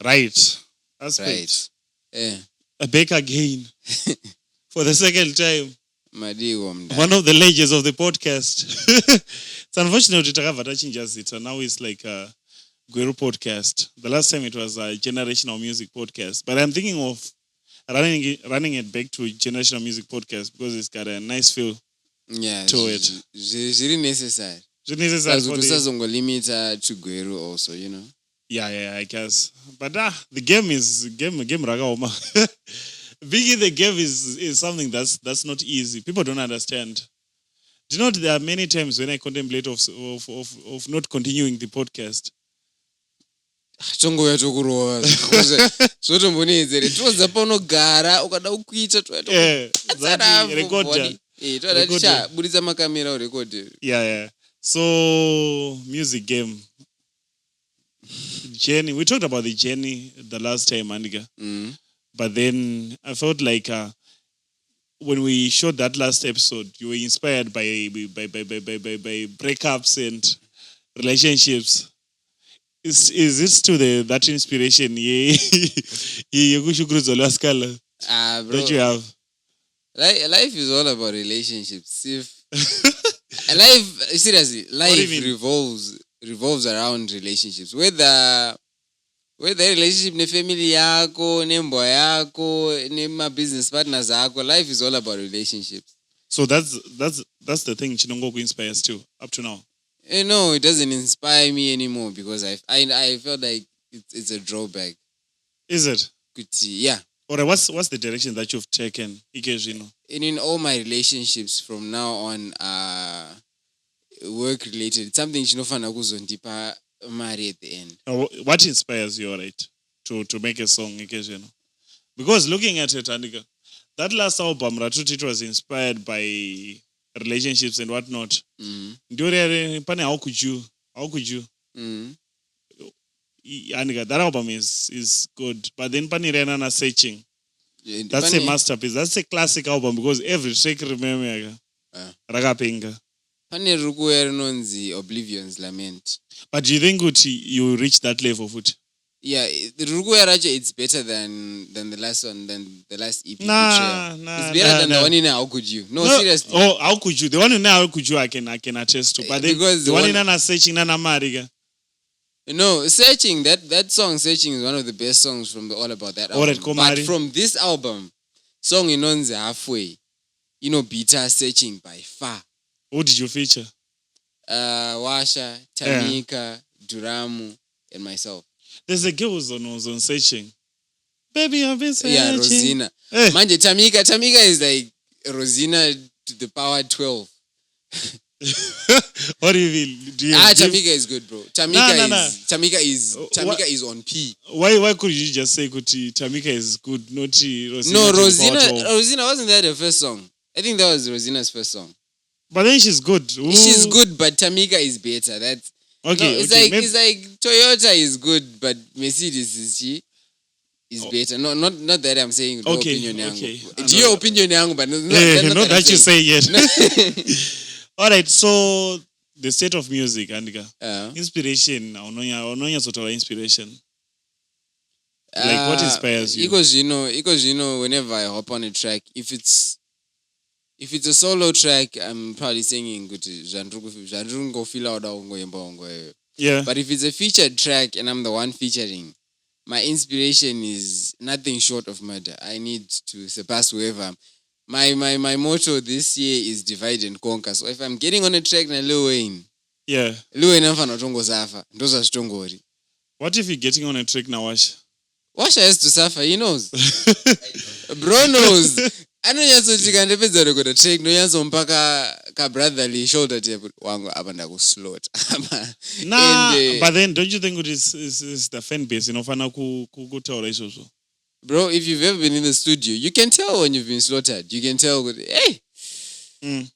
Right. Aspect. Back again for the second time. One of the legends of the podcast. It's unfortunate that changes it. And now it's like a Gweru Podcast. The last time it was a generational music podcast. But I'm thinking of running it back to generational music podcast because it's got a nice feel to it. It's really necessary. It's necessary for the limit to Gweru also, you know. Yeah, I guess. But the game is game ragaoma. Being in the game is something that's not easy. People don't understand. Do you know there are many times when I contemplate of not continuing the podcast. Chongoya chokurowa zvotombonedzere toza paunogara ukada kuita budisa makamera urekodhe. Yeah. So music game journey. We talked about the journey the last time, Andika. But then I felt like when we shot that last episode, you were inspired by breakups and relationships. Is it to that inspiration? That you have? Life is all about relationships. Life revolves around relationships. Whether relationship ne family yako, ne mbwa yako, ne my business partners yako, life is all about relationships. So that's the thing Chinongo inspires too up to now. No, it doesn't inspire me anymore because I felt like it's a drawback. Is it? Yeah. Or what's the direction that you've taken, Ikejino? In all my relationships from now on are work related. It's something chinofana kuzondipa mari at the end. What inspires you, right, to make a song, Ikejino? Because looking at it, Andika, that last album, Ratuti, it was inspired by relationships and whatnot. How could you? Andika, that album is good. But then Pani Renana Searching. That's a masterpiece. That's a classic album because every track remember Ragapinga. Pani Rukuya Nonzi Oblivion's Lament. But do you think you reach that level of it? Yeah, the Rukuya Raja it's better than the last one, than the last EP. It's better than the one in How Could You? No, seriously. Oh, How Could You? The one in How Could You I can attest to. But because the one in Nana Searching Nana Mariga. No, Searching, that song Searching is one of the best songs from All About That album. But from this album, song Inonze Halfway, Beta Searching by far. Who did you feature? Washa, Tamika, Duramu, and myself. There's a girl who's on Searching. Baby, I've been searching. Yeah, Rosina. Manje, Tamika is like Rosina to the power 12. What do you mean? Tamika is good, bro. Tamika is on P. Why could you just say Tamika is good, not Rosina? No, Rosina wasn't that the first song. I think that was Rosina's first song. But then she's good. Ooh. She's good, but Tamika is better. That's okay. It's like Toyota is good, but Mercedes is better. No, not that I'm saying no opinion. Okay. Do your opinion, but not that you say yet. All right, so the state of music, Andika. Inspiration. Ononya sort of inspiration. Like what inspires you? Because whenever I hop on a track, if it's a solo track, I'm probably singing good. Yeah. But if it's a featured track and I'm the one featuring, my inspiration is nothing short of murder. I need to surpass whoever. My motto this year is divide and conquer. So if I'm getting on a track na Lil Wayne, Lil Wayne amfana tongo zafa. Ndoza stongori. What if you're getting on a track now, Washa? Washa has to suffer. He knows. Bro knows. Anonyatsotika ndepedza record track noyanzo mpaka ka brotherly shoulder table wangu apa ndakuslot. But then don't you think it is the fan base inofana kutaura izvozvo? Bro, if you've ever been in the studio, you can tell when you've been slaughtered. You can tell, hey! You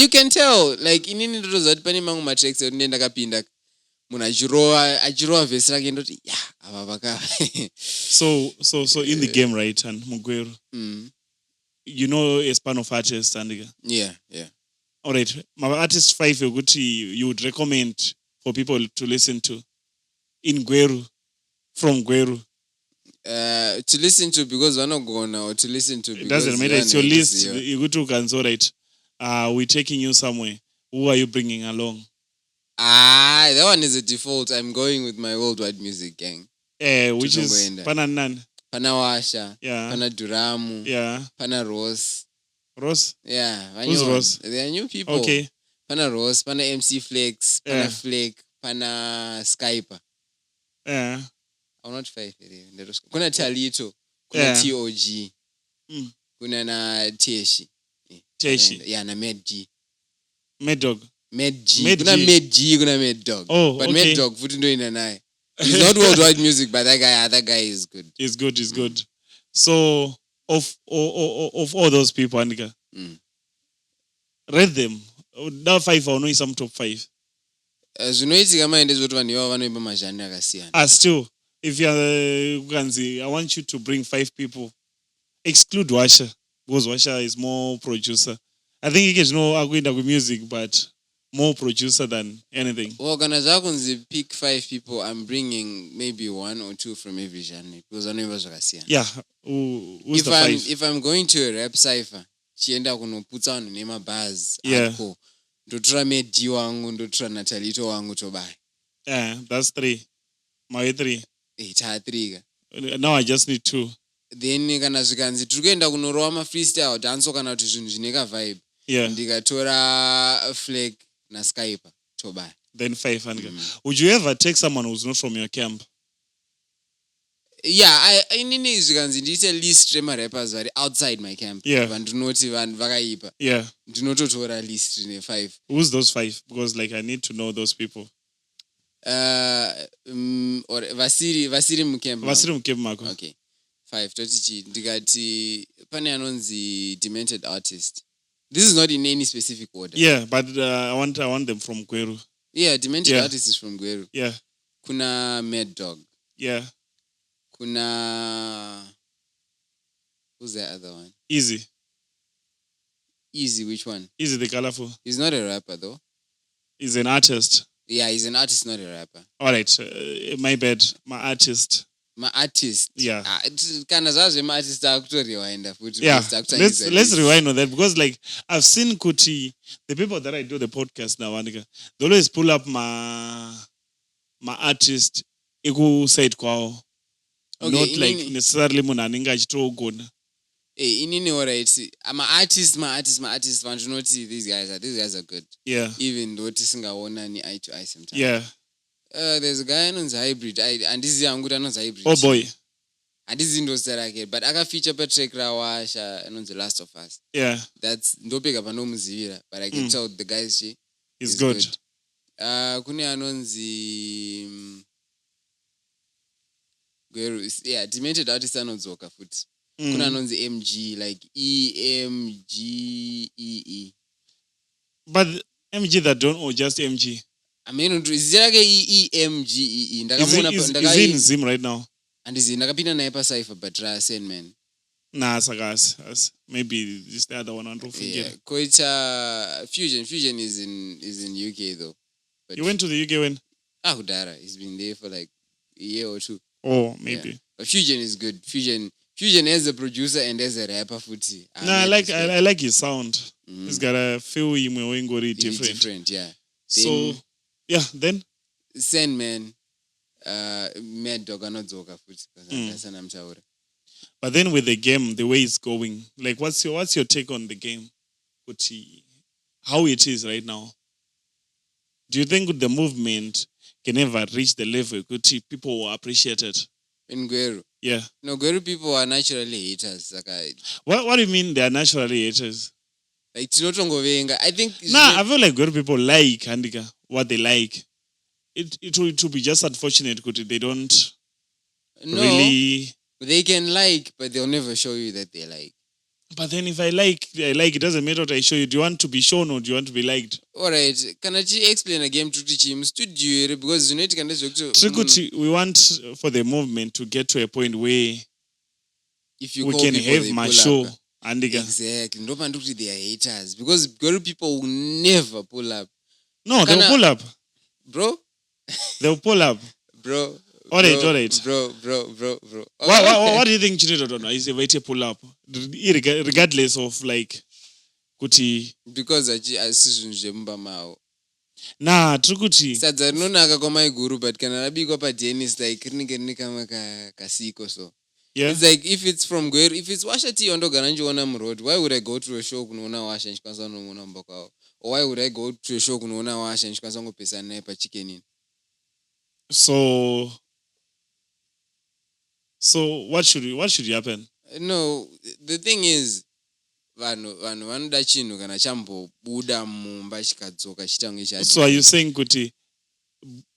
can tell. Like, inini ndoto zati pane mangu matracks ndenda kapinda munhu achirowa vhesi rake ndoti apa pakava. So in the game, right, and Mugweru, you know a span of artists, Andika? Yeah. All right. My artist 5 you would recommend for people to listen to in Gweru, from Gweru? To listen to because we're not going or to listen to because it doesn't matter. It's your list. You go to cancel it. We're taking you somewhere. Who are you bringing along? That one is a default. I'm going with my worldwide music gang. Which is Pananan. Panawasha. Yeah. Panaduramu. Yeah. Pana Rose. Rose? Yeah. Who's Rose? They are new people. Okay. Pana Rose, Pana MC Flex, Pana Flake, Pana Skyper. Yeah. I'm not 5. Kuna Talito. Kuna TOG. Kuna na Teshi. Teshi. Yeah, na Med G. Med Dog. Med G. Kuna Med G, kuna Med Dog. Oh, but okay. Med Dog, Futundo in an eye. He's not worldwide music, but that guy is good. He's good. So, of all those people, Anika, rate them. Now 5 or no, some top 5. As you know, it's kama endezi watu waniwa wanoimba majani akasiana. Still, if you're Ganzi, I want you to bring 5 people. Exclude Washa, because Washa is more producer. I think he gets no agreement with music, but more producer than anything. Organizations pick 5 people. I'm bringing maybe 1 or 2 from every genre because I know Wakasiana. Yeah. Who's the 5? If I'm going to a rap cipher, chienda kunoputsa vanhu nemabars ako ndotora Medi wangu ndotora Natalito wangu tobai. Yeah, that's 3. My 3. Ta 3 ka. Now I just need 2. Then kana zvikanzi tiri kuenda kunorowa mafreestyle danso kana kuti zvinhu zvine ka vibe. Yeah. Ndikatora Flake na Skyper tobai. Then 5. Would you ever take someone who's not from your camp? Yeah, inini zvikanzi ndiite list rema-rappers vari outside my camp. Yeah. Vandinoti vanhu vakaipa. Yeah. Ndinototora list rine 5. Who's those 5? Because like I need to know those people. Or vasiri mukemp. Vasiri mukemp mako. Okay. 5 totichi ndikati pane anonzi demented artist. This is not in any specific order. Yeah, but I want them from Gweru. Yeah, demented artist is from Gweru. Yeah. Kuna Mad Dog. Yeah. Kuna who's the other one? Easy, which one? Easy the Colorful. He's not a rapper though. He's an artist. Yeah, he's an artist, not a rapper. All right, my bad. My artist. Yeah. Kana zazve ma artist akutoriwaenda futi. Yeah. Let's rewind on that because like I've seen Kuti, the people that I do the podcast now, they always pull up my artist iku side kwao. Okay, not like necessarily munhu anenge achitogona. Inini alright. My artist, vanhu noti these guys are good. Yeah. Even though tisingaonani eye to eye sometimes. Yeah. There's a guy anonzi Hybrid. And this is anguti anonzi Hybrid. Oh boy. Handisi ndozi rake, but akafeature patrack rawasha anonzi Last of Us. Yeah. That's ndopeka panomuzivira, but I can tell the guys is good. Kune anonzi Gweru, yeah, demented artist anodzoka futi. Kuna anonzi MG, like EMGEE. But MG that don't or just MG? I mean, is there like EMGEE? Is he in Zim right now? And is he ndakapinda naye pa cipher but Sandman? Nah, sagas. Maybe this the other one I don't forget. Yeah, Koita Fusion. Fusion is in UK though. But you went to the UK when? Kudara. He's been there for like a year or 2. Oh, maybe. Yeah. But Fusion is good. Fusion as a producer and as a rapper footy. I like his sound. He's got a feel different. Different, yeah. So then Sandman, Mad Dog anodzoka futi because namtaura. But then with the game, the way it's going, like what's your take on the game? How it is right now? Do you think the movement can ever reach the level people will appreciate it? In Gweru? Yeah. No, Gweru people are naturally haters. What do you mean they are naturally haters? Like tinotongovenga. I think I feel like Gweru people like Handika, what they like. It will be just unfortunate they don't really. They can like, but they'll never show you that they like. But then if I like, it doesn't matter what I show you. Do you want to be shown or do you want to be liked? Alright. Can I explain a game to teach him studio because you need to we want for the movement to get to a point where if you we can have my show. Exactly. No man they are haters because girl people will never pull up. No, they'll pull up. Bro, They'll pull up. Bro. All right. Bro. What do you think Chirido is a way to pull up? Regardless of like kuti. Because asizvimba mao. Nah, trukuti. Sadza rinonaka kwamaiguru, but kana rabikwa paDennis like rinenge rine kamwe kasiko so. Yeah. It's like if it's from Gweru, if it's Washa tea ondogara njiona muroad, why would I go to a show kunoona Washa nchikwanisa kunoona mumba kwavo? Or why would I go to a show kunoona Washa nchikwanisa ngopesana naye pachicken? So what should happen? No, the thing is vanhu vanoda chinhu kana chambobuda mumba chikadzoka chitange chati. So are you saying kuti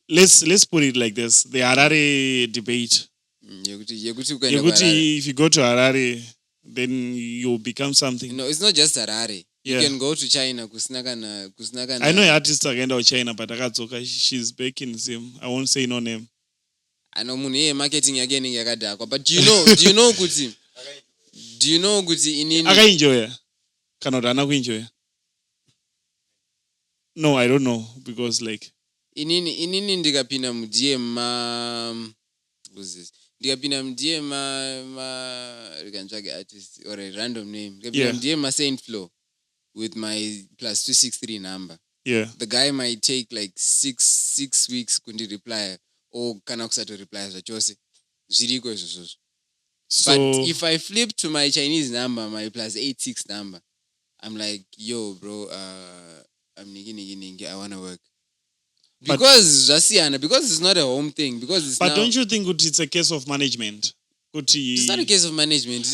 let's put it like this, the Harare debate. Yekuti if you go to Harare then you become something. No, it's not just Harare. Yeah. You can go to China kusina kana. I know an artist akaenda to China but akadzoka, she's back in Zim. I won't say no name. I know munhu marketing yake inenge yakadhakwa, but do you know kuti inini akaenjoya kana kuti ana kuenjoya? No, I don't know because like inini ndikapinda mudm rikantsvage artist or a random name, ndikapinda mudm Saint Flow with my +263 number. Yeah. The guy might take like six weeks kundi reply or kana kusato reply zvachose zviriko izvozvo. But if I flip to my Chinese number, my +86 number, I'm like, yo bro, I'm nigi, I wanna work. Because it's not a home thing. Because it's but don't you think it's a case of management? It's not a case of management.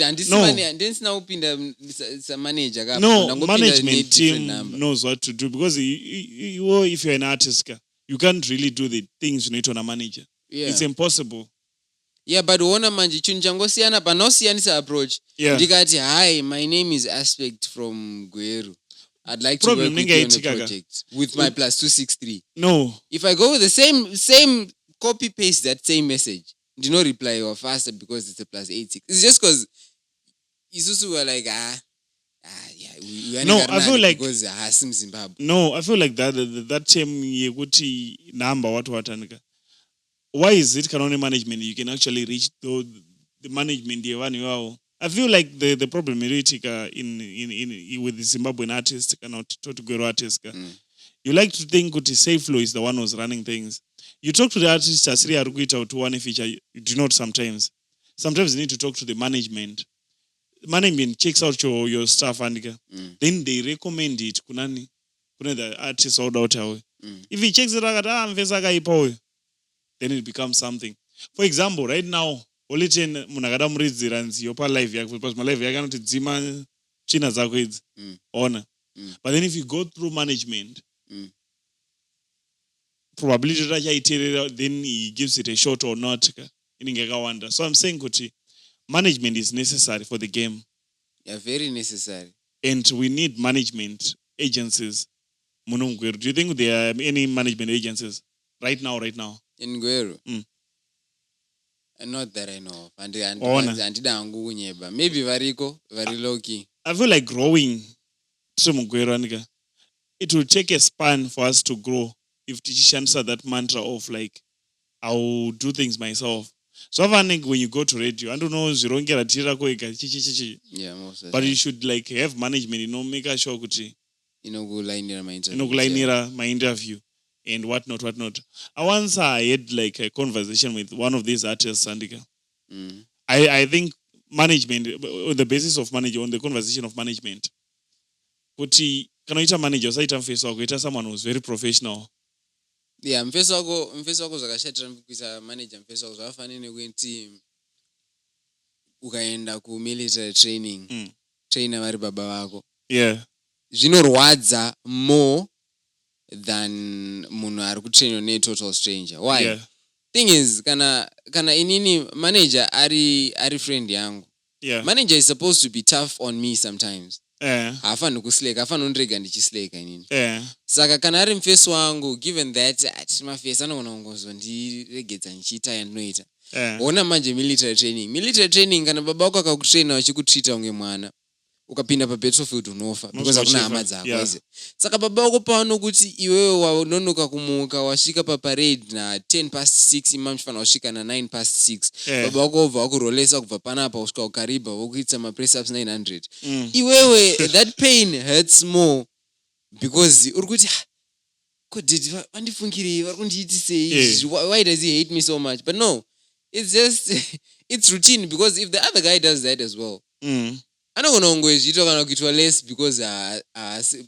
No, management team knows what to do because if you're an artist, you can't really do the things you need on a manager. Yeah. It's impossible. Yeah, but uona manje chinhu changosiyana panosiyanisa approach. Yeah. Ndikati, hi, my name is Aspect from Gweru. I'd like to work with you on a project with my +263. No. If I go with the same copy paste that same message, do not reply or faster because it's a +86. It's just because Isusu were like, we no, I feel like because Hasim Zimbabwe. No, I feel like that term yekuti number what anika. Why is it can only management you can actually reach the management you. I feel like the problem in with the Zimbabwean artist cannot talk to Gweru artist. You like to think that Safe Flow is the one who's running things. You talk to the artist as to one feature. You do not sometimes. Sometimes you need to talk to the management. Management checks out your stuff and then they recommend it. Kuna the artist or daughter. If he checks it out, then it becomes something. For example, right now, Olichen munagada muridzira nziyopa live yako because my live yako anoti dzima china zako idzi ona. But then if you go through management, probability that then he gives it a shot or not. So I'm saying kuti management is necessary for the game. Yeah, very necessary. And we need management agencies. Do you think there are any management agencies right now? In Gweru? Not that I know of. Maybe variko, very low key. I feel like growing. It will take a span for us to grow if teachers answer that mantra of like, I'll do things myself. So I think when you go to radio, I don't know, yeah, but you should like have management, make a show, my interview and whatnot. I once had like a conversation with one of these artists, Sandika. I think management, on the basis of management, on the conversation of management, kuti kana ita manager saita mfeso wako ita someone who's very professional. Yeah, mfeso wako zvakashatira kuisa manager mfeso wako zvafanira nekuti ukaenda ku military training trainer vari baba vako. Yeah. Zvinorwadza more than munhu ari kutrainwa ne total stranger. Why? Yeah. Thing is kana inini manager ari friend yangu. Yeah. Manager is supposed to be tough on me sometimes. Hafani kusleka, hafani undirega ndichisleka inini. Saka kana ari mfeso wangu, given that mafeso anoona ungozwa ndiregedza ndichiita yandinoita. Ona manje military training kana baba wako akakutraina wachikutreata unge mwana. ukapinda pabattlefield unofa because hakuna hama dzako aize. Saka baba vako pano kuti iwewe wanonoka kumuka wasvika paparade na 6:10 imam chifana wasvika na 6:09 baba vako obva vakurolesa kubva panapa kusvika ukariba vokuita mapress ups 900 iwewe that pain hurts more because uri kuti kodid vandifungirei vari kundiitisei why does he hate me so much, but no, it's just it's routine because if the other guy does that as well anogona kungoizviita kana kuitwa less because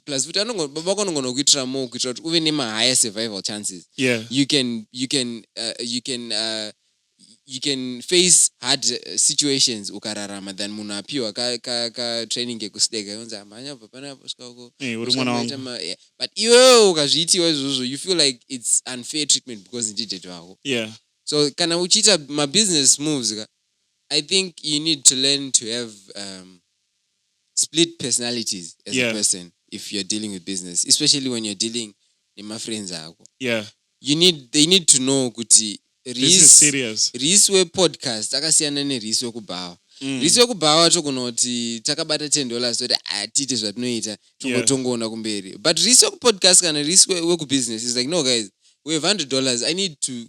plus futi baba vako anogona kuitira more kuitira kuti uve nema-higher survival chances. You can face hard situations ukararama than munhu apiwa ka training ekusdeka yonzi amhanya bva panapo swika but iwewe ukazviitiwa izvozvo you feel like it's unfair treatment because ndidete wako. So kana uchiita ma-business moves I think you need to learn to have split personalities as a person if you're dealing with business, especially when you're dealing with my friends. They need to know kuti Reas podcast akasiyana neReas wekubawa. Reas wekubawa tokunoti takabata $10 kuti atite zvatinoita tongotongoona kumberi. But Reas wekupodcast kana Reas wekubusiness is like, no guys, we have $100.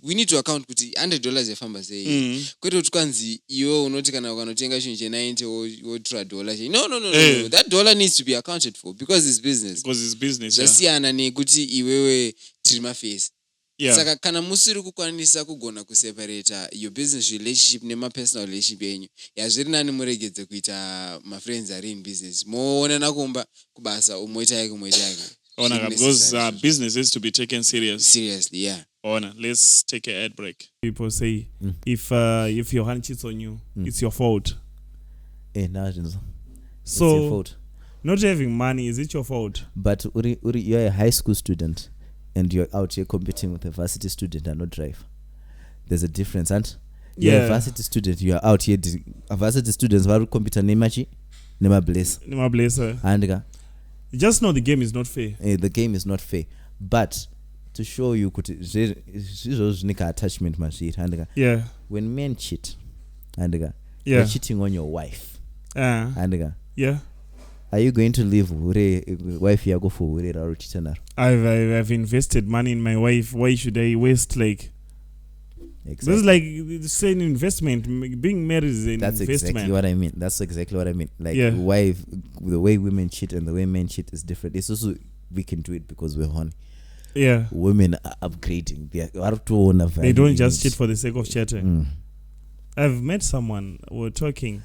We need to account kuti $100 yafamba sei. Kwete kuti kwanzi iwe unoti kana ukanotenga chinhu che$90 wotora $. No. That $1 needs to be accounted for because it's business. Zvasiyana nekuti iwewe tiri maface. Saka kana musiri kukwanisa kugona kuseparata your business relationship nema-personal relationship yenyu yazviri nani muregedze kuita ma-friends ari in business moonana kumba kubasa umoita yake because business is to be taken seriously. Let's take a ad break. People say if your hand cheats on you it's your fault. So it's your fault. Not having money, is it your fault? But Uri, you're a high school student and you're out here competing with a varsity student and not drive. There's a difference, and you're a varsity student. You are out here. A varsity students who compete nemachi, nema blazer. And just know the game is not fair. The game is not fair. But to show you, attachment machine. And when men cheat, and you're cheating on your wife. And are you going to leave wife yako for cheating? I've invested money in my wife. Why should I waste This is like the same investment. Being married is an investment. That's exactly what I mean. Wife, the way women cheat and the way men cheat is different. It's also we can do it because we're horny. Women are upgrading. They don't just cheat for the sake of chatting. I've met someone. We're talking.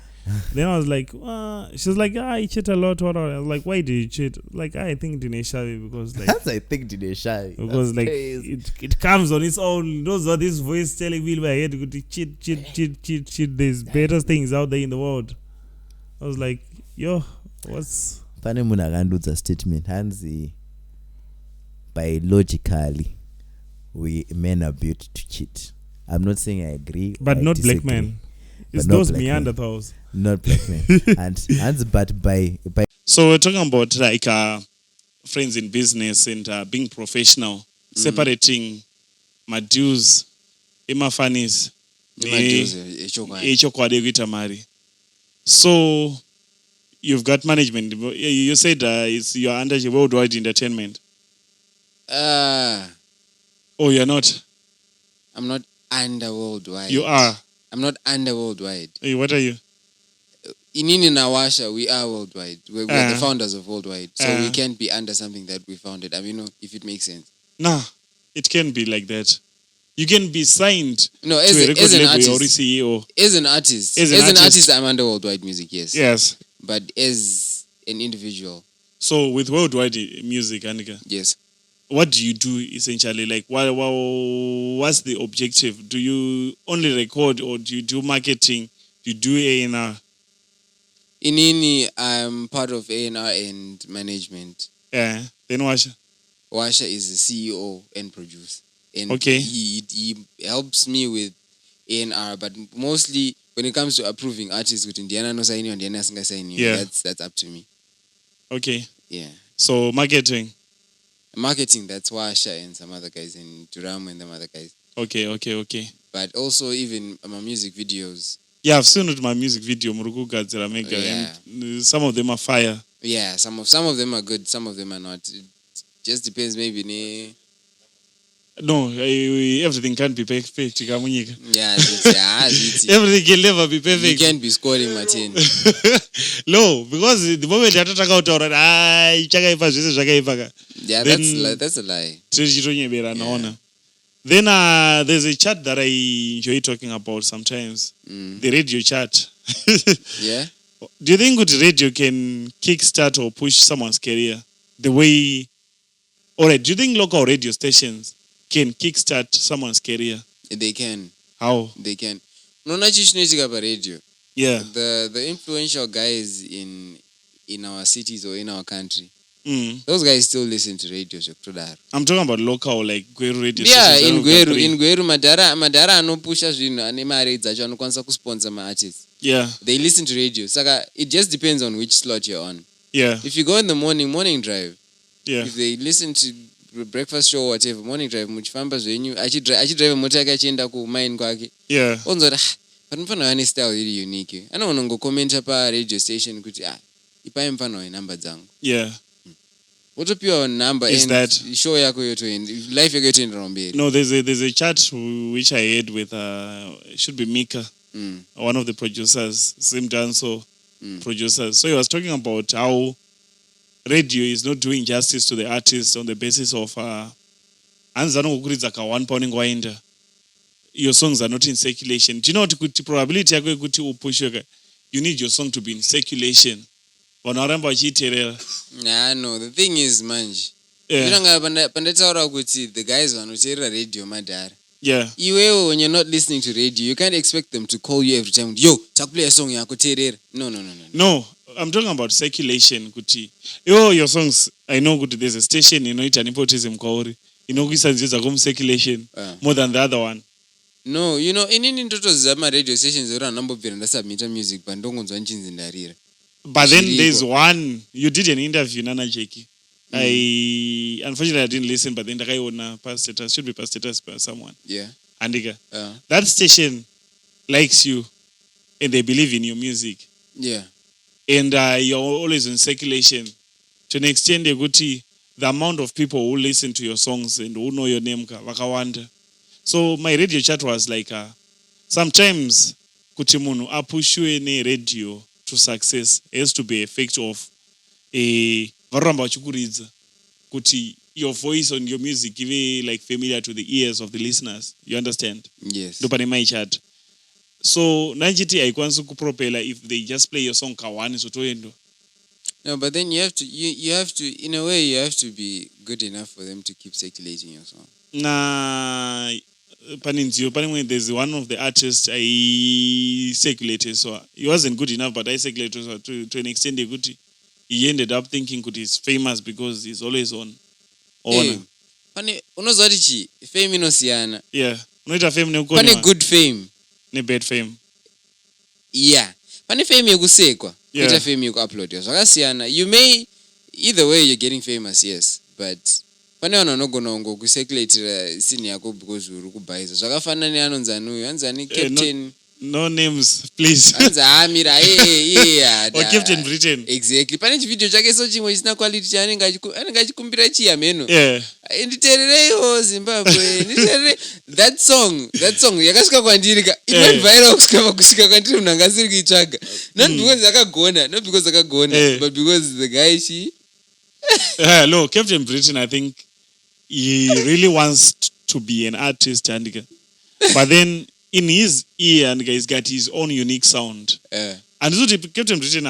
Then I was like, she was like, I cheat a lot. I was like, why do you cheat? I think Dinesh because I think Dinesh because it comes on its own. Those are this voice telling me in my head to cheat. There's better things out there in the world. I was like, yo, what's funny? Munagandudza statement. Hansi, biologically, men are built to cheat. I'm not saying I agree, but not black men. It's those Neanderthals. Not black men. but by so we're talking about friends in business and being professional, separating my dues, my funnies, so you've got management. You said you're under worldwide entertainment. Oh, you're not? I'm not under worldwide. You are? I'm not under worldwide. Hey, what are you? Inini Nawasha, we are worldwide. We're the founders of worldwide. So we can't be under something that we founded. I mean, if it makes sense. Nah, it can't be like that. You can be signed to a record label artist, or CEO. As an artist, I'm under worldwide music, yes. Yes. But as an individual. So with worldwide music, Anika? Yes. What do you do essentially? What's the objective? Do you only record or do you do marketing? Do you do A&R? Inini, I'm part of A&R and management. Yeah. Then Washa? Washa is the CEO and producer. And okay. He helps me with A&R, but mostly when it comes to approving artists with Indiana no sign and Indiana singa sign, that's up to me. Okay. Yeah. So marketing, that's Washa and some other guys, and Duram and some other guys. Okay. But also even my music videos. Yeah, I've seen it in my music video, Muruku Gadzera Mega, and some of them are fire. Yeah, some of them are good, some of them are not. It just depends, maybe. No, everything can't be perfect. Yeah, it's Everything can never be perfect. You can't be scoring, Martin. No, because the moment you talk out, Yeah, that's a lie. Yeah. Then there's a chat that I enjoy talking about sometimes. The radio chat. Yeah. Do you think good radio can kickstart or push someone's career the way? Alright, do you think local radio stations can kickstart someone's career? They can. How? They can. No, not just radio. Yeah. The influential guys in our cities or in our country. Those guys still listen to radio. I'm talking about local, like Gweru radio stations. Yeah, stations. in Gweru, Madara no pusha zvino ane mare dzacho anokwanisa kusponsor ma artists. Yeah. They listen to radio. Saka it just depends on which slot you're on. Yeah. If you go in the morning drive. Yeah. If they listen to breakfast show or whatever, morning drive muchifamba zvenyu achidrive mota yake achienda kumine kwake. Yeah. Onzora panofana ane style really unique. Anoona ngokomenta pa radio station kuti ipai mfano wa number dzangu. Yeah. What up your number is and that show yako yoto in life yako yoto in romberi? No, there's a chat which I had with it should be Mika, one of the producers, Sim Danso producers. So he was talking about how radio is not doing justice to the artist on the basis of your songs are not in circulation. Do you know what the probability you need your song to be in circulation? No, the thing is, manj. The guys wanoteerera radio madhara. Yeah. When you're not listening to radio, you can't expect them to call you every time. Yo, play a song yako teerera. No. No, I'm talking about circulation. Kuti. Your songs, I know there's a station, it's an nepotism kauri. Circulation more than the other one. No, in Zama radio stations, there are a number of submit music, but don't go. But then there's one, you did an interview, Nana Jeki. Unfortunately, I didn't listen, but then the guy on past status, should be past status by someone. Yeah. Andiga. That station likes you and they believe in your music. Yeah. And you're always in circulation. To an extent, the amount of people who listen to your songs and who know your name, wakawanda. So my radio chat was like, sometimes Kutimunu, I push you in a radio to success has to be effect of a varamba chukuridza kuti your voice on your music give like familiar to the ears of the listeners. You understand? Yes. Ndopane my chat. So nanjiti aikwanisi kupropela if they just play your song kawani sotoendo. No, but then you have to in a way you have to be good enough for them to keep circulating your song. Nah, there's one of the artists I circulated, so he wasn't good enough, but I circulated so to an extent. He ended up thinking he's famous because he's always on. Hey, unozwati fame inosiyana. Yeah, unoita fame pane good fame ne bad fame. Yeah, pane fame yekusekwa, kuita fame yekuupload. Zvakasiyana. You may either way you're getting famous, yes, but pane vanhu vanogona ngokucirculatira scene yako because uri kubhaiza. Zvakafanana neanonzi anuyo, anzani Captain. No names, please. Anzamira, yeah. Or Captain Britain. Exactly. Pane chivideo chake so chimwe chisina quality chanenge achikumbira chiya meno. Yeah. Nditerereyo Zimbabwe. Nditerere that song yakasvika kwandiri ka. It went viral kusvika kwandiri munhu angasiri kuitsvaga. Not because akagona, but because the guy no, Captain Britain, I think he really wants to be an artist, but then in his ear, and he's got his own unique sound. And Captain Britain,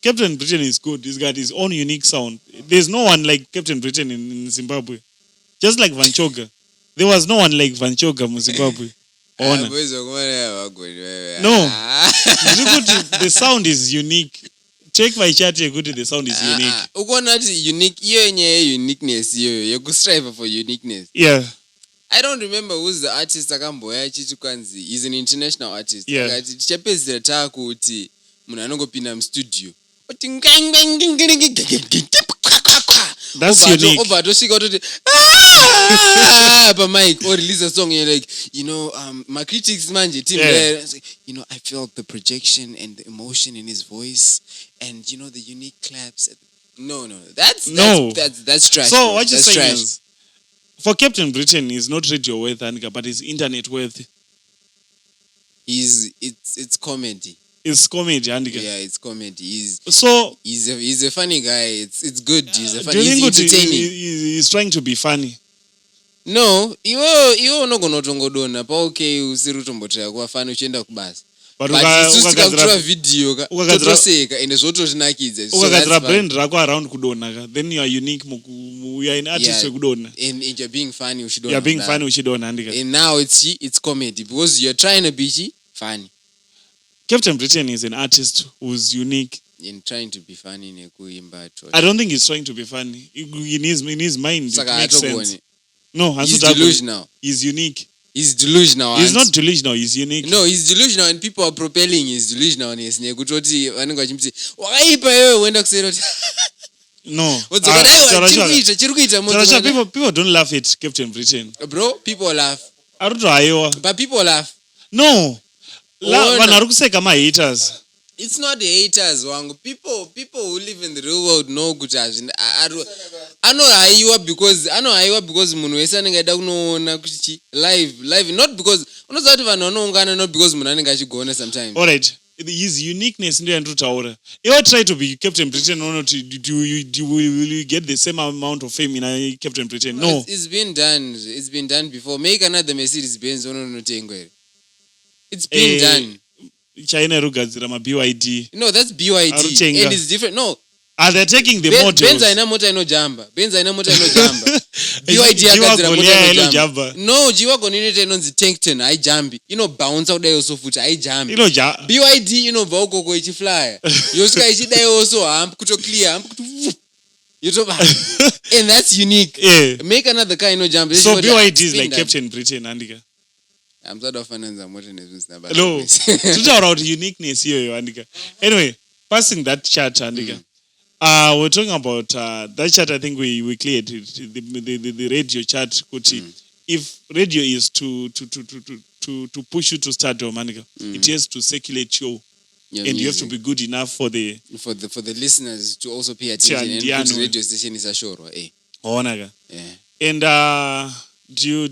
Captain Britain is good. He's got his own unique sound. There's no one like Captain Britain in Zimbabwe. Just like Van Choga. There was no one like Van Choga in Zimbabwe. No, the sound is unique. Check my chat, the sound is unique. Unique, uniqueness, you strive for uniqueness. Yeah. I don't remember who's the artist akamboya chitukwanzi. He's an international artist. Yeah. Tichapedzera takuti munhu anongopinda mustudio. That's unique. Obatosvika utoti but Mike, or release a song, you're like, my critics, man, team there, I felt the projection and the emotion in his voice, and the unique claps. No, that's trash. So bro. what you're That's saying trash. is, for Captain Britain, is not radio worth, Anika, but it's internet worth. It's comedy. It's comedy, Anika. Yeah, it's comedy. He's a funny guy. It's good. He's a funny. He's entertaining. He's trying to be funny. No, iwo unogonotongodona pauke usirutombotea kuva fani uchienda kubasa. But isusu tikakutora video totoseka ende zvototinakidza. Ukagadzira brand rako around kudona, then you are unique. You are an artist wekudona. And you're being funny uchidona. You're being funny uchidona, Andika. And now it's comedy because you're trying to be funny. Captain Britain is an artist who's unique. In trying to be funny nekuimba. I don't think he's trying to be funny. In his mind, it makes sense. No, he's delusional. He's unique. He's delusional. He's not delusional. He's unique. No, he's delusional, and people are propelling his delusionalness. Nekutoti vanenge vachimutsi wakaipa wewe uenda kusero. No. People don't laugh at Captain Britain. Bro, people laugh. But people laugh. No. Vanaruseka my haters. It's not the haters, wangu. People who live in the real world know good as anohaiwa because munhu wese anenge aida kunoona kuti live not because unoziva kuti vanhu vanoungana not because munhu anenge achigona sometimes. All right, his uniqueness ndio yandotaura. You try to be Captain Britain or not, will you get the same amount of fame in Captain Britain? No. It's been done before. Make another Mercedes Benz ononotengwa. It's been done. China rugadzira ma BYD. No, that's BYD. And it's different. No. Are they taking the models? Benz haina mota inojamba. BYD yakadzira mota inojamba. No, G-Wagon inoita inonzi Tankton haijambi. Bounce kudai so futi haijambi. BYD inobva ukoko ichiflyer. Yosvika ichidai also hump kuto clear hump kuto and that's unique. Yeah. Make another car inojamba. So BYD is like Captain Britain, Andika. I'm sort of fananza motor nezvinhu. No. Tutaura about uniqueness here, Andika. Anyway, passing that chart, Andika. We're talking about that chart. I think we cleared the radio chart. If radio is to push you to stardom, Andika, it has to circulate you, and you have to be good enough for the listeners to also pay attention. And the radio station is a show, eh? Oh, Naga. Yeah. And do you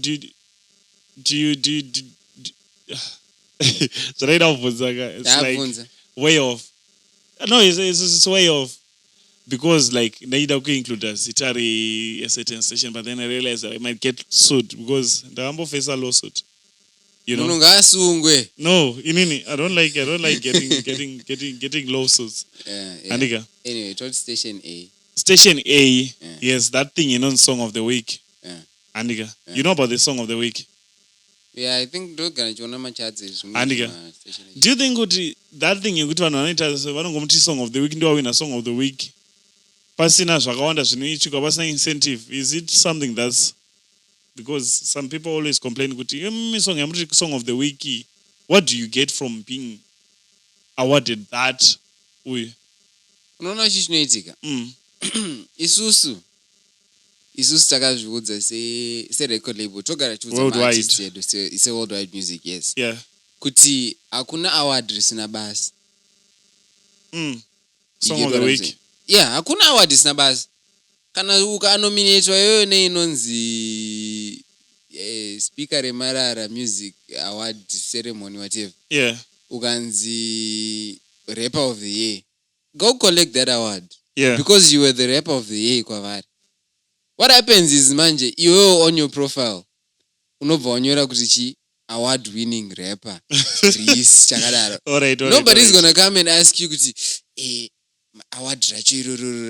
it's right off it's like way off. No, it's way off because like naida ku include a certain station, but then I realized I might get sued because the humble face a lawsuit. No, inini. I don't like getting lawsuits. Yeah. Andika. Anyway, told Station A. Station A, yes, that thing song of the week. Yeah. Andika. Yeah. You know about the song of the week? Yeah, I think those guys my chats is. Andika. Do you think that thing you go to vanongomuti song of the week ndio wina song of the week? Pasina zvakawanda zvinoitika pasina incentive. Is it something that's because some people always complain kuti song of the week. What do you get from being awarded that way? Unaona ichi chinoitika? Isusu takazviudza se record label togara chiudza artists yedu se worldwide music, yes. Yeah. Kuti hakuna award risina basi. Song of the week. Yeah, hakuna award risina basi. Kana ukanominatwa yoyo inonzi speaker remarara music award ceremony whatever. Yeah. Ukanzi rapper of the year. Go collect that award. Yeah. Because you were the rapper of the year kwavari. What happens is manje you on your profile unobva wanyora kuti chi award winning rapper Reas chakadaro. Alright. Nobody's going to come and ask you kuti award racho.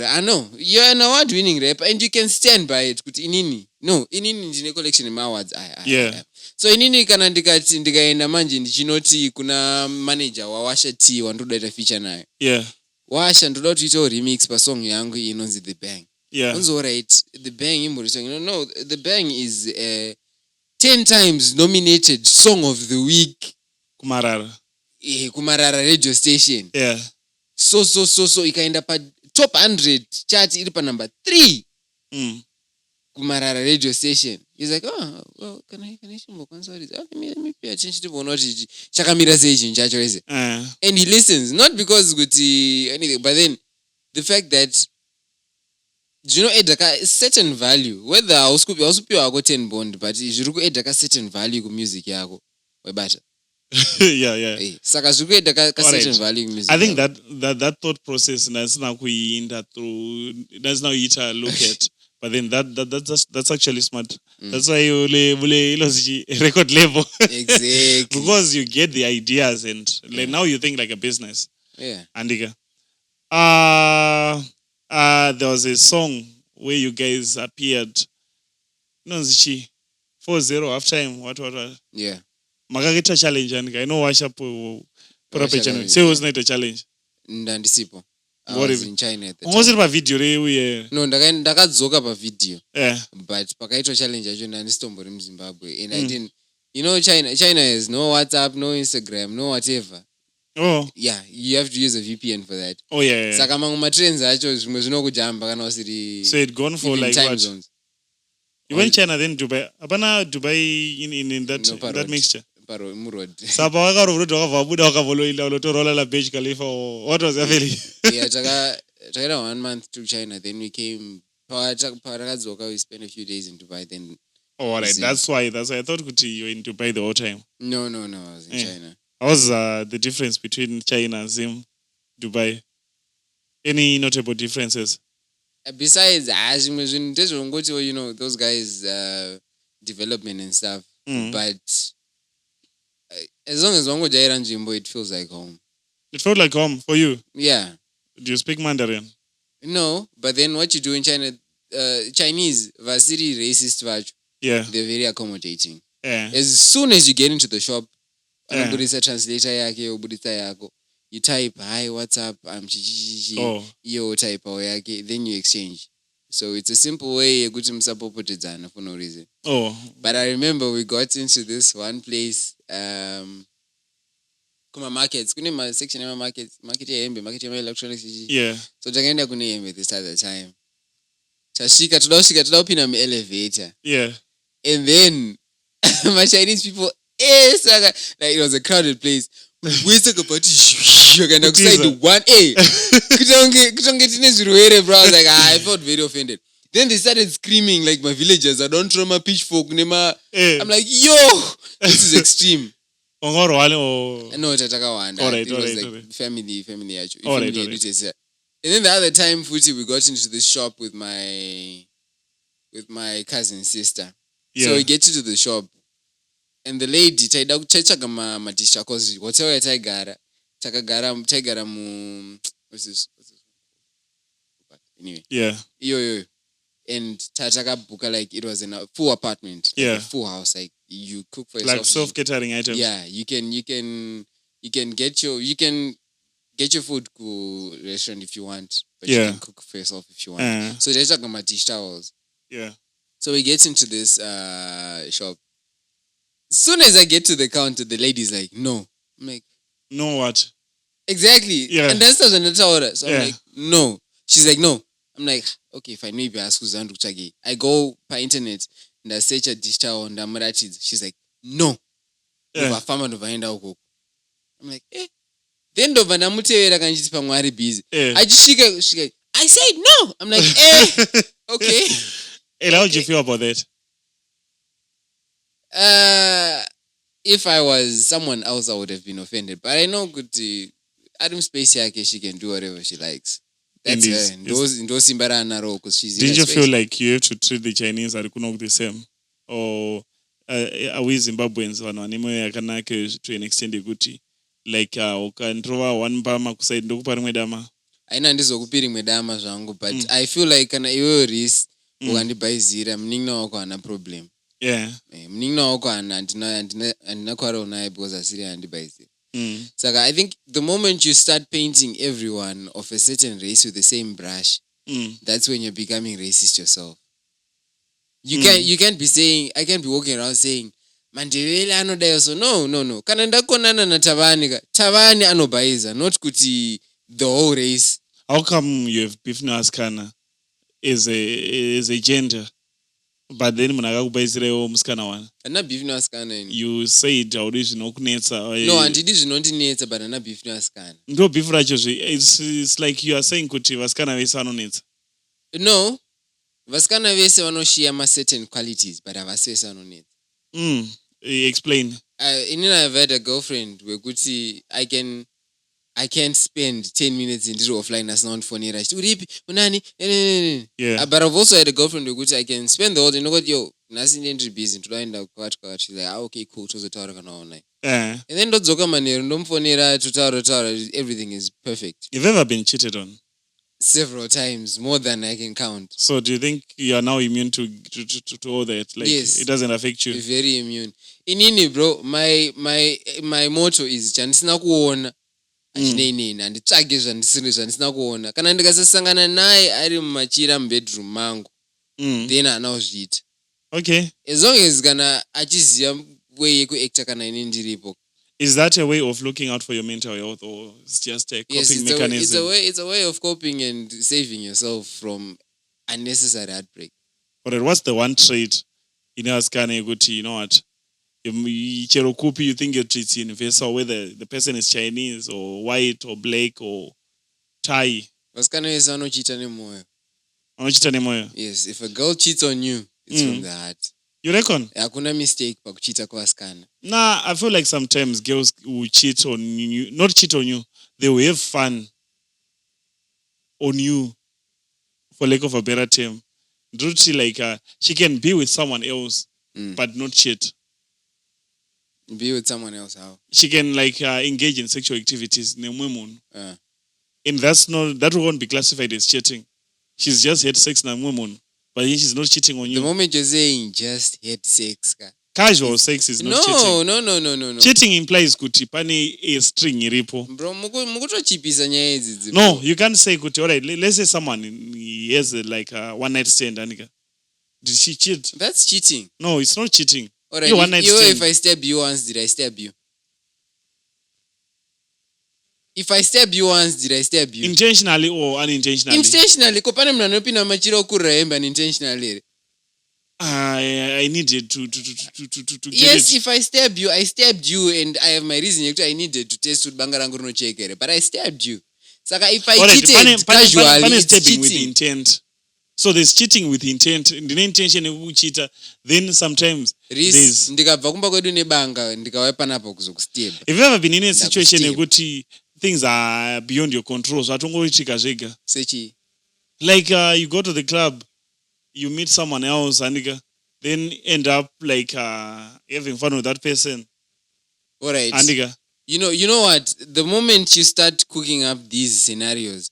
I know you're an award winning rapper and you can stand by it kuti inini ndine collection of awards. Yeah. So inini kana ndikaenda manje ndichinoti kuna manager wawasha T wandoda feature nayo. Yeah. Washa ndoda kuita remix pa song yangu inonzi The Bang. Yeah. All right, The Bang no, The Bang is 10 times nominated Song of the Week. Kumarara radio station. Yeah. So ikaenda pa top 100 chart iri pa number 3. kumarara radio station. He's like, oh, well, can I sorry? Let me pay attention to what chakamira station chacho is. And he listens, not because anything, but then the fact that edaka certain value, whether also pure 10 bond, but edaka certain value to music yako webata. Yeah. Saka certain value music. I think that thought process that's now you look at. But then that's actually smart. That's why you record label. Exactly. Because you get the ideas and now you think like a business. Yeah. And there was a song where you guys appeared. No, 4-0 halftime. What? Yeah. Magagita challenge and I know wash up put up a channel. Say it was not a challenge. Ndandisipo. I was in China at the time. Was it about video? No, ndakadzoka about video. Yeah. But pakaitwa challenge acho ndandisitombori muZimbabwe and I didn't. China has no WhatsApp, no Instagram, no whatever. Oh. Yeah, you have to use a VPN for that. Oh yeah. Saka mamwe trends acho zvimwe zvinokujamba kana usiri. So it gone for like time what? Zones. You went China then Dubai. Apana Dubai in that mixture. Murod. Sapa wakarobuda wakavabuda wakavoloila ulotorola la Burj Khalifa. What was happening? Yeah, taka 1 month to China. Then we came. We spent a few days in Dubai. Then. Oh, alright. That's why I thought you were in Dubai the whole time. No. I was in China. What was the difference between China and Dubai? Any notable differences? Besides, those guys development and stuff. But as long as one go Jairan Jimbo, it feels like home. It felt like home for you? Yeah. Do you speak Mandarin? No, but then what you do in China, Chinese, vasiri racist vachu. Yeah. They're very accommodating. Yeah. As soon as you get into the shop, translator yake, you type, hi, what's up? I'm chichichichi. Oh. Yo type yake, then you exchange. So it's a simple way you go to msapopotedzana for no reason. Oh. But I remember we got into this one place, kuma markets, kune section of market electronics. Yeah. So takaenda kune yembe this other time. Tasvika toda kupinda mu-elevator. Yeah. And then my Chinese people, like it was a crowded place. We took a party. And I decided one bro. I was like, I felt very offended. Then they started screaming like my villagers. I don't throw my pitchfork. I'm like, yo, this is extreme. No, Tataka Wanda. It was like family actually. Alright. And then the other time, Futi, we got into this shop with my cousin's sister. Yeah. So we get into the shop. And the lady taida kuchecha kama matisha cause whatever taigara mu what's this anyway. Yeah. Yo. And tataka buka like it was in a full apartment. Like a full house. Like you cook for yourself. Like self catering items. Yeah. You can get your food to restaurant if you want. But you can cook for yourself if you want. So there's like a dish towels. Yeah. So we get into this shop. As soon as I get to the counter, the lady's like, no. I'm like, no what? Exactly. Yeah. And that's another order. So I'm like, no. She's like, no. I'm like, okay, fine. Maybe ask Uzandu Chagi. I go by internet and I search a dish towel on the narrates. She's like, no. I'm like, Then do vanamutevera kanjiti pamwari busy. Ajishika, she I said no. I'm like, okay. Hey, how did you feel about that? If I was someone else, I would have been offended. But I know good Adam Space Yake, she can do whatever she likes. That's her. Those Simbara Naro, because she's did you feel like you have to treat the Chinese the same? Or are we Zimbabweans to an extent good? Like ukantrova one bama kuside ndokupari mwedama aina ndizokupiri mwedama zvangu but I feel like kana iwe Reas ukandibhaizira muningi wako ana problem muningi wako andina kwaro naye because asiri andibhaizira saka I think the moment you start painting everyone of a certain race with the same brush that's when you're becoming racist yourself. You can't be saying, I can't be walking around saying Mandevele anodai so no kana ndakonana na Tavani anobaiza not kuti the whole race. How come you have beef now as Kana is a gender? But then munakakubaisirewo musikana wana. Ana beef nasikana ini. You said audi zvinokunetsa. No, handidi zvinondinetsa but ana beef nasikana. Ndo beef racho it's like you are saying kuti vasikana vese vanonetsa. No. Vasikana vese vanoshiya ma certain qualities but havasi vese vanonetsa. Explain. Inini I've had a girlfriend wekuti I can't spend 10 minutes in digital offline as not phone ira. Yeah. But I've also had a girlfriend wekuti I can spend the whole day. Yo, nasi ndiri busy. Todaenda kwati. She's like, okay, cool. Tozotaura kana online. And then ndodzoka manero ndomfonera totaura. Everything is perfect. You've ever been cheated on? Several times, more than I can count. So do you think you are now immune to all that? Like, yes. It doesn't affect you? Very immune. Inini, bro, my motto is chandisina kuona achineinini handitsvage zvandisina kuona. Kana ndikasasangana naye ari mumachira mubedroom mangu, then haana kuzviita. Okay. As long as kana achiziva way yekuacta kana ini ndiripo. Is that a way of looking out for your mental health, or it's just a coping mechanism? It's a way of coping and saving yourself from unnecessary heartbreak. Alright, what's the one trait in Askane Guti, you know what? Cherokupi, you think your traits universal, whether the person is Chinese or white or black or Thai? Askane is anochita nemoyo. Anochita nemoyo? Yes, if a girl cheats on you, it's from the heart. You reckon? Hakuna mistake pakuchita kwasikana. Nah, I feel like sometimes girls will cheat on you, not cheat on you, they will have fun on you, for lack of a better term. Like she can be with someone else, but not cheat. Be with someone else how? She can like engage in sexual activities. And that won't be classified as cheating. She's just had sex na woman. But she's not cheating on you. The moment you're saying just had sex. Casual sex is not cheating. No. Cheating implies kuti pane a string iripo. Bro, mukutochipisa nyaya idzi. No, you can't say kuti, alright, let's say someone he has like a one night stand, Anika. Did she cheat? That's cheating. No, it's not cheating. Alright, if I stab you once, did I stab you? If I stab you once, did I stab you? Intentionally or unintentionally? Intentionally. Kopane mna nopina machira okura hemba unintentionally. I needed to get yes, it. If I stab you, I stabbed you, and I have my reason. I needed to test with bangarangu no chekere, but I stabbed you. Saka if I cheated casually, it's cheating with intent. So there's cheating with intent. The intention of cheater. Then sometimes Reas, ndikabva kumba kwedu nebanga ndikawaipa napo kuzokustab. Have you ever been in a situation where things are beyond your control? So atongoitika zvega. Sechi. Like you go to the club, you meet someone else, and then end up like having fun with that person. All right. And you know what? The moment you start cooking up these scenarios,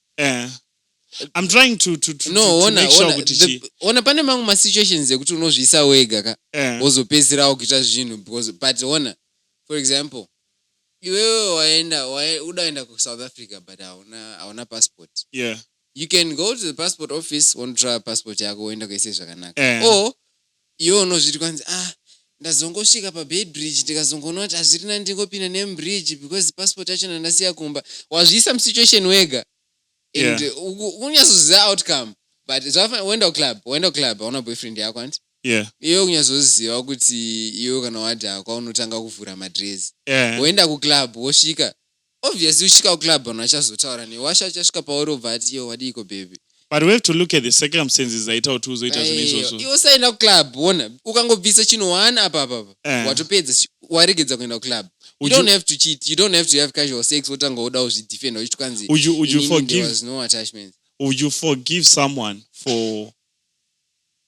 I'm trying to make sure ona pane mamwe ma situations ekuti unozvisa wega ka wozopedzira kuita zvinhu but ona for example iwewe udaenda ku South Africa but hauna passport. Yeah. You can go to the passport office wondra passport yako woenda kuise zvakanaka. Or iwewe unozviti kwanzi ndazongosvika pa Bay Bridge ndikazongoona kuti hazvirina ndingopinda nebridge because passport yacho ndasiya kumba. Wazvisa mu situation wega. And unyazoziva outcome but wenda club hauna boyfriend yako anti. Yeah. Iwe unyazoziva kuti iwe kana wadha kwaunotanga kuvhura madress. Wenda ku club wosvika obviously usvika ku club unachazotaura ne washachasvika paurobva ati yo wadiko baby. But we have to look at the circumstances that out uzoita zvinezvo. Iwe usaenda ku club wona ukangobvisa chino one apa watopedza waregedza kuenda ku club. You don't have to cheat. You don't have to have casual sex. Wotanga uda uzvidefend uchitwanzi. Would you forgive? There was no attachment. Would you forgive someone for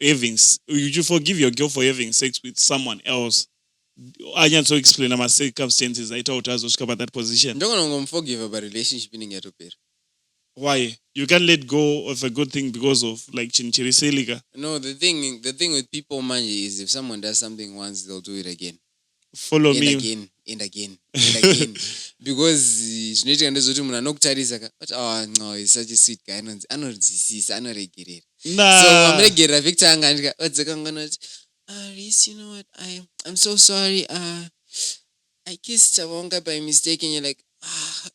having? Would you forgive your girl for having sex with someone else? I can't explain my circumstances. I thought I was about that position. Don't go forgive about relationship in your pair. Why? You can't let go of a good thing because of like chinchiri seliga. No, the thing with people manje is if someone does something once, they'll do it again. Follow and me again because zvinoitika ndezvoti munhu anokutarisa but no, he's such a sweet guy anodzidzisa anoregerera so amuregerera Victor anga andika odzeka nganoti Reas, you know what, I'm so sorry, I kissed Awonga by mistake, and you're like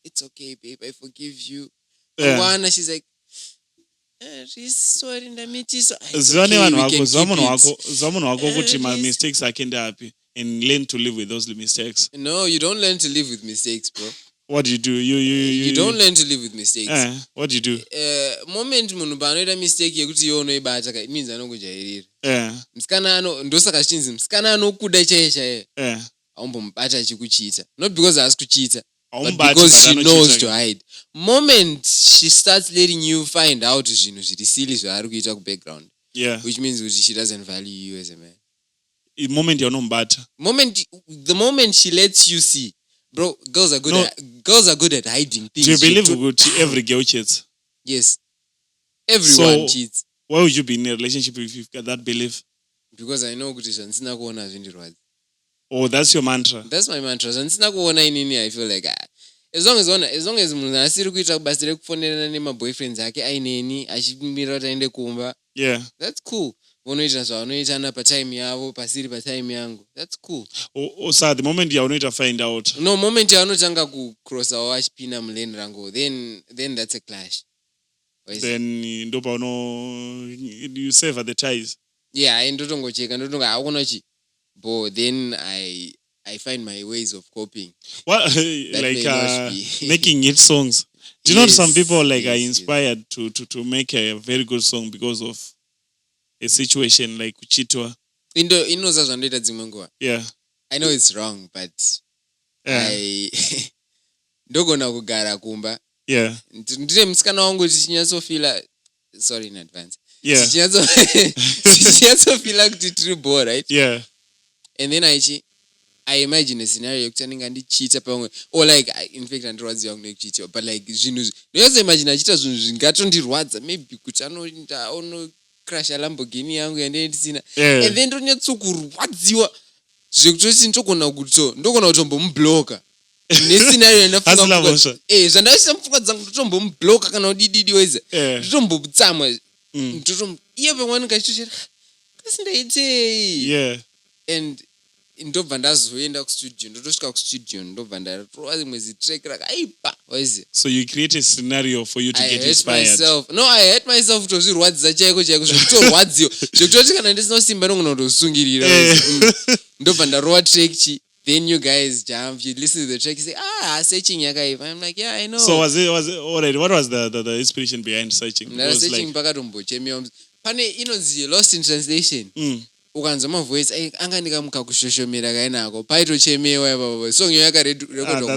it's okay babe, I forgive you. She's like Sorry, ndamitiso. Ziva munhu wako kuti mistakes akende api and learn to live with those mistakes. No, you don't learn to live with mistakes, bro. What do you do? You don't learn to live with mistakes. What do you do? Moment munhu paanoita mistake yekuti iwe unoibata it means anongojairira. Musikana ndosaka zvichinzi musikana anokuda chaiye aumbomubata achikuchita. Not because haasi kuchita, but because she knows to hide. Moment she starts letting you find out zvinhu zviri silly zvaari kuita kubackground. Which means that she doesn't value you as a man. The moment she lets you see. Bro, girls are good at hiding things. Do you believe every girl cheats? Yes. Everyone cheats. Why would you be in a relationship if you've got that belief? Because I know kuti zvansina kuona zvindirwadza. Oh, that's your mantra. That's my mantra. Zvansina kuona inini, I feel like as long as munhu asiri kuita basa rekufonerana nemaboyfriends ake aineni achimirira kuti aende kumba. Yeah. That's cool. Vonoita zvavanoitana patime yavo pasiri patime yangu. That's cool. So the moment yaunoita find out. No, moment yaunotanga kucrossawo achipinda mulane rangu, then that's a clash. Then you sever the ties. Yeah, ndotongocheka haukona chi. But then I find my ways of coping. What like making hit songs. Do you know some people are inspired to make a very good song because of a situation like kuchitwa? Inoza zvandoita dzimwe nguva. Yeah. I know it's wrong, but I ndogona kugara kumba. Yeah. Ndine musikana wangu tichinyatsofila, sorry in advance. Yeah. Tichinyatsofila kuti tiri bore, right? Yeah. And then I imagine a scenario yekuti anenge andichita pamwe, or like in fact andirwadzi wangu nekuchitiwa, but like zvinhu ndinoza imagine achita zvinhu zvingatondirwadza, maybe kuti ono crash Lamborghini yangu yandisina. And then ndonyatsokurwadziwa zvekutoti ndogona kutombomubloka. Nescenario ndafunga zvandasina mupfungwa dzangu ndotombomubloka kana udididi weze. Ndotombotsamwa. Iye pamwe ngachitochera kasi ndaitei. Yeah. And ndobva ndazoenda kustudio, ndotosvika kustudio ndobva ndatorwa imwe track rakaipa waize. So you create a scenario for you to get inspired. Myself. No, I hate myself kutozvirwadzisa chaiko zvekutorwadziwa zvekutoti kana ndisina simba ndogona kutosungirira. Ndobva ndarova track chi. Then you guys jump, you listen to the track, you say, searching yakaipa. I'm like, yeah, I know. So was it alright? What was the inspiration behind searching? Searching pakatombochemia. Pane inonzi Lost in Translation. Ukanza mavoice anga ndikamuka kushoshomera kainako paitochemewa ipapo song yo yakarekodwa kuma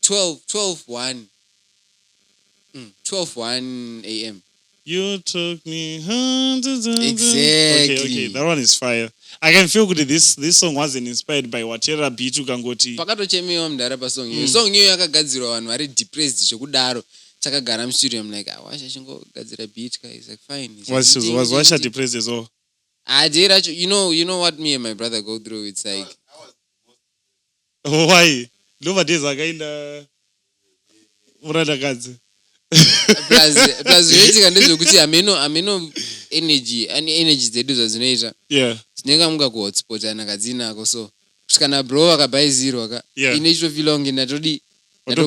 12:1 a.m. You took me exactly. Okay, that one is fire. I can feel good. This song wasn't inspired by whatever beat ukangoti pakatochemewa mudhara pasong iyo. Song iyo yakagadzirwa vanhu vari depressed zvekudaro takagara mustudio. I'm like washa chingogadzira beat guys, like fine. Was washa depressed as well? You know what me and my brother go through. It's like why? Nowadays akaenda murada kadzi. Plus yoitika ndezvekuti ameno energy dzedu zvadzinoita. Yeah. Tinenge muka kuhotspot anakadzinako, so kusvikana bro akabai zero ine chitofila kunge ndatodi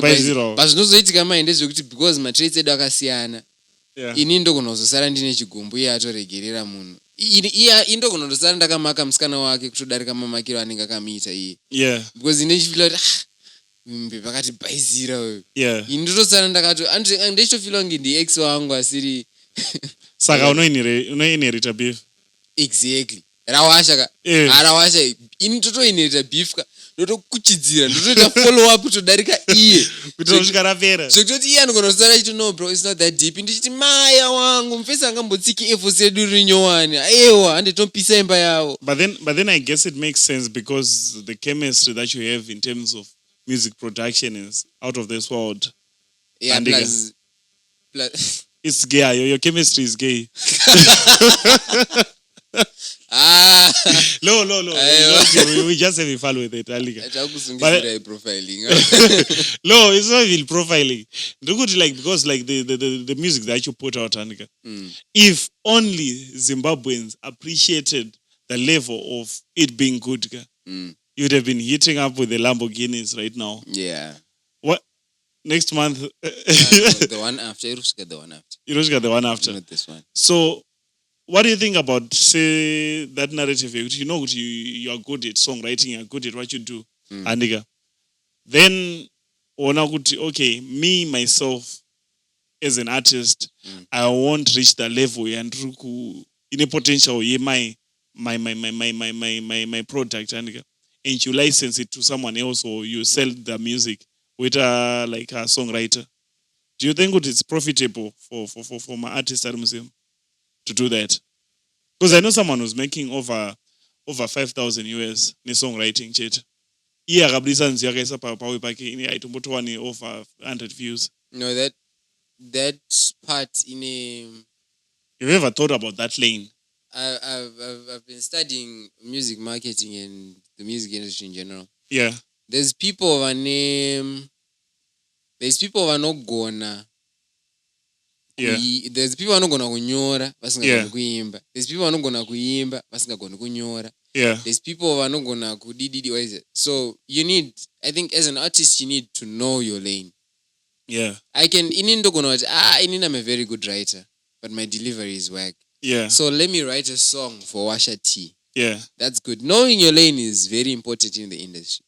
bai zero. But zvinozoitika mai ndezvekuti because matraits edu akasiyana. Ini ndogona kuzosara ndine chigumbu iye atoregerera munhu. Indogona kuzosara ndakamaka musikana wake kutodarika mamakiro anenge akamuita iye. Yeah. Because ine chifila kuti mbe pakati baizira wewe. Yeah. Ini ndotosara ndechitofila kunge ndi ex wangu asiri. Saka unoinherita beef. Exactly. Rawasha arawasha ini totoinherita beef ndotokuchidzira ndotoita follow up todarika iye kutosvika rapera zvekutoti iye anogona kusara chiti no bro it's not that deep ndichiti maya wangu mufesi angambotsiki efforts edu rinyowani aiwa handitopisa imba yavo. But then I guess it makes sense because the chemistry that you have in terms of music production is out of this world. Yeah, plus it's gay. Your chemistry is gay. No. We just have fun with it. Profiling. No, it's not even profiling. Because the music that you put out, Anika, if only Zimbabweans appreciated the level of it being good, you'd have been hitting up with the Lamborghinis right now. Yeah. What? next month. The one after. You just get the one after. You just got the one after. Not this one. So, what do you think about, say, that narrative? You know, you are good at songwriting, you are good at what you do. And then, okay, me, myself, as an artist, I won't reach the level and in a potential, my product, and you license it to someone else, or you sell the music with like a songwriter. Do you think it's profitable for my artist at museum to do that? Because I know someone who's making over 5,000 US in songwriting chat. Yeah, over 100 views. No, that part in a. Have you ever thought about that lane? I've been studying music marketing and the music industry in general. Yeah. There's people of a name. There's people who are not gonna. Yeah. There's people who are not gonna kunyora, basingagona kuimba. There's people who are not gonna kuimba, basingagona kunyora. Yeah. There's people who are not gonna kudidi. What is it? So you need, I think, as an artist, you need to know your lane. Yeah. I'm a very good writer, but my delivery is whack. Yeah. So let me write a song for Washa T. Yeah. That's good. Knowing your lane is very important in the industry.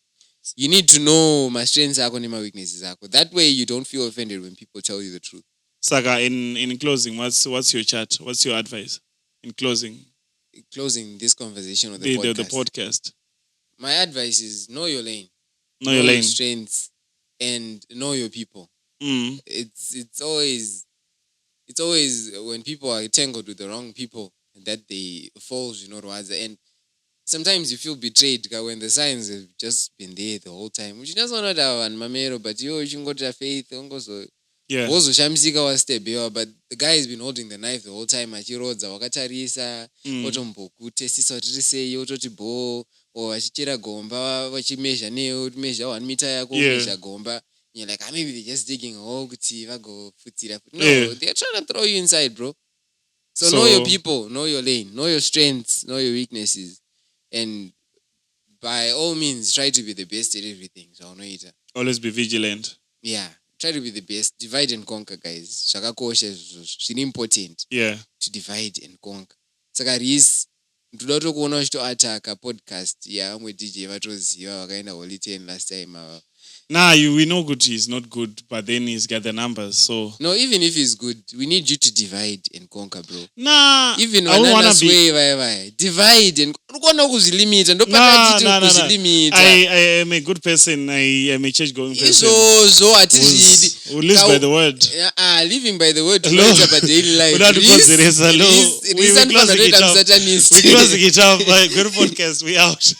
You need to know my strengths and my weaknesses. That way you don't feel offended when people tell you the truth. Saga, in closing, what's your chat? What's your advice in closing? Closing this conversation or the podcast. The podcast. My advice is know your lane. Know your lane. Strengths and know your people. It's always when people are tangled with the wrong people that they falls, towards the end. Sometimes you feel betrayed when the signs have just been there the whole time. Which doesn't know that one mamero, but you got your faith, yeah. Also shamsika was step, but the guy has been holding the knife the whole time. Achirodza wakatarisa, otombokute sisotrise, ototibo, or achichira gomba, wachimesha neo, measure 1 meter yako, measure gomba. You're like, maybe they're just digging a hole, go futira. No, they're trying to throw you inside, bro. So know your people, know your lane, know your strengths, know your weaknesses. And by all means, try to be the best at everything. So always be vigilant. Yeah. Try to be the best. Divide and conquer, guys. Shakakosha is important. Yeah. To divide and conquer. Saka Reas, ndoda kuona attack a podcast. Yeah, I'm with DJ vatoziva vakaenda holiday last time. Nah, we know good he's not good, but then he's got the numbers, so... No, even if he's good, we need you to divide and conquer, bro. Nah, even when I be... divide and... I am a good person. I am a church-going person. Who lives by the word. Living by the word to about daily life. We're closing it up. Gweru Podcast, we out.